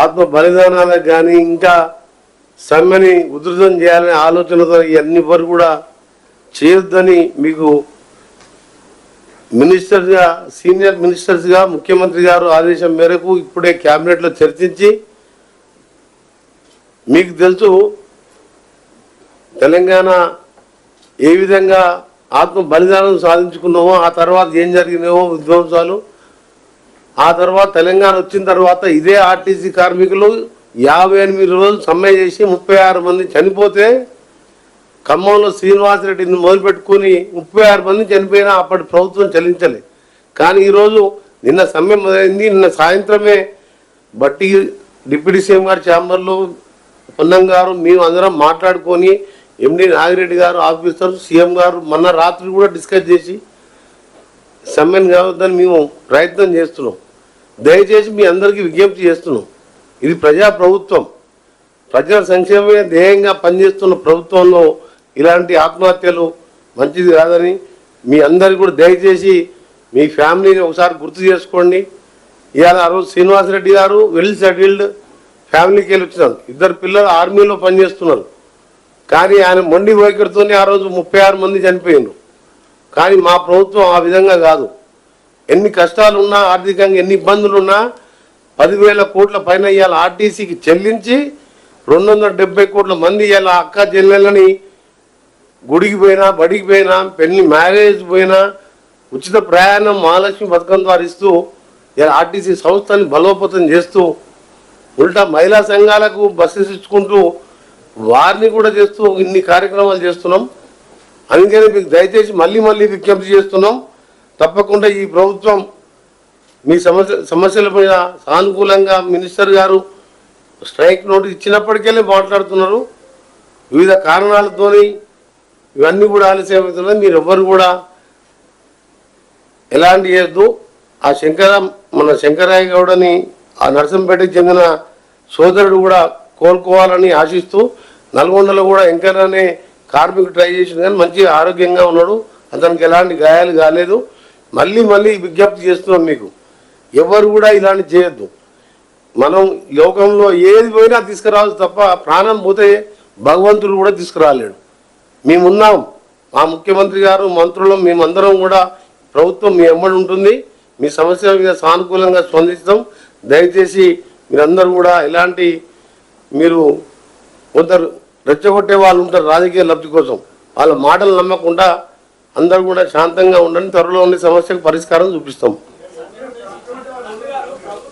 ఆత్మ బలిదానాలకు కానీ ఇంకా సమ్మెని ఉధృతం చేయాలనే ఆలోచనతో ఇవన్నీ వరకు కూడా చేయొద్దని మీకు మినిస్టర్గా సీనియర్ మినిస్టర్స్గా ముఖ్యమంత్రి గారు ఆదేశం మేరకు ఇప్పుడే క్యాబినెట్లో చర్చించి మీకు తెలుసు తెలంగాణ ఏ విధంగా ఆత్మ బలిదానం సాధించుకున్నామో ఆ తర్వాత ఏం జరిగినాయో విధ్వంసాలు ఆ తర్వాత తెలంగాణ వచ్చిన తర్వాత ఇదే ఆర్టీసీ కార్మికులు 58 రోజులు సమ్మె చేసి 36 మంది చనిపోతే ఖమ్మంలో శ్రీనివాసరెడ్డిని మొదలుపెట్టుకుని 36 మంది చనిపోయినా అప్పటి ప్రభుత్వం చెల్లించలే. కానీ ఈరోజు నిన్న సమ్మె మొదలైంది. నిన్న సాయంత్రమే బట్టి డిప్యూటీ సీఎం గారి ఛాంబర్లో పొన్నం గారు మేము అందరం మాట్లాడుకొని ఎండి నాగిరెడ్డి గారు ఆఫీసర్ సీఎం గారు మొన్న రాత్రి కూడా డిస్కస్ చేసి సమ్మెను కావద్దని మేము ప్రయత్నం చేస్తున్నాం. దయచేసి మీ అందరికీ విజ్ఞప్తి చేస్తున్నాం. ఇది ప్రజా ప్రభుత్వం, ప్రజల సంక్షేమమే ధ్యేయంగా పనిచేస్తున్న ప్రభుత్వంలో ఇలాంటి ఆత్మహత్యలు మంచిది కాదని మీ అందరికీ కూడా దయచేసి మీ ఫ్యామిలీని ఒకసారి గుర్తు చేసుకోండి. ఇవాళ ఆ రోజు శ్రీనివాసరెడ్డి గారు వెల్ సెటిల్డ్ ఫ్యామిలీకి వెళ్ళి వచ్చినారు. 2 పిల్లలు ఆర్మీలో పనిచేస్తున్నారు. కానీ ఆయన మొండి వైఖరితోనే ఆ రోజు 36 మంది చనిపోయిండు. కానీ మా ప్రభుత్వం ఆ విధంగా కాదు. ఎన్ని కష్టాలు ఉన్నా, ఆర్థికంగా ఎన్ని ఇబ్బందులు ఉన్నా 10,000 కోట్ల పైన ఇవాళ ఆర్టీసీకి చెల్లించి 270 కోట్ల మంది ఇవాళ అక్క చెల్లెళ్ళని గుడికి పోయినా, బడికి పోయినా, పెళ్లి మ్యారేజ్ పోయినా ఉచిత ప్రయాణం మహాలక్ష్మి పథకం ద్వారా ఇస్తూ ఇలా ఆర్టీసీ సంస్థని బలోపేతం చేస్తూ ఉల్టా మహిళా సంఘాలకు బస్సెస్ ఇచ్చుకుంటూ వారిని కూడా చేస్తూ ఇన్ని కార్యక్రమాలు చేస్తున్నాం. అందుకని మీకు దయచేసి మళ్ళీ విజ్ఞప్తి చేస్తున్నాం. తప్పకుండా ఈ ప్రభుత్వం మీ సమస్యల మీద సానుకూలంగా మినిస్టర్ గారు స్ట్రైక్ నోటీస్ ఇచ్చినప్పటికెళ్ళి మాట్లాడుతున్నారు. వివిధ కారణాలతోని ఇవన్నీ కూడా ఆలస్యం అవుతున్నాయి. మీరు ఎవ్వరు కూడా ఎలాంటి చేయొద్దు. ఆ మన శంకరయ్య గౌడని ఆ నర్సంపేటకి చెందిన సోదరుడు కూడా కోలుకోవాలని ఆశిస్తూ నల్గొండలో కూడా ఎంకర్ అనే కార్మికుడు ట్రై చేసింది కానీ మంచిగా ఆరోగ్యంగా ఉన్నాడు. అతనికి ఎలాంటి గాయాలు కాలేదు. మళ్ళీ విజ్ఞప్తి చేస్తున్నాం మీకు, ఎవరు కూడా ఇలాంటి చేయొద్దు. మనం లోకంలో ఏది పోయినా తీసుకురావచ్చు తప్ప ప్రాణం పోతే భగవంతుడు కూడా తీసుకురాలేడు. మేమున్నాం, మా ముఖ్యమంత్రి గారు మంత్రులు మేమందరం కూడా ప్రభుత్వం మీ ఎమ్మడి ఉంటుంది. మీ సమస్యల మీద సానుకూలంగా స్పందిస్తాం. దయచేసి మీరందరూ కూడా ఎలాంటి మీరు కొందరు రెచ్చగొట్టే వాళ్ళు ఉంటారు రాజకీయ లబ్ధి కోసం, వాళ్ళ మాటలు నమ్మకుండా అందరూ కూడా శాంతంగా ఉండండి. త్వరలో ఉండే సమస్యకు పరిష్కారం చూపిస్తాం.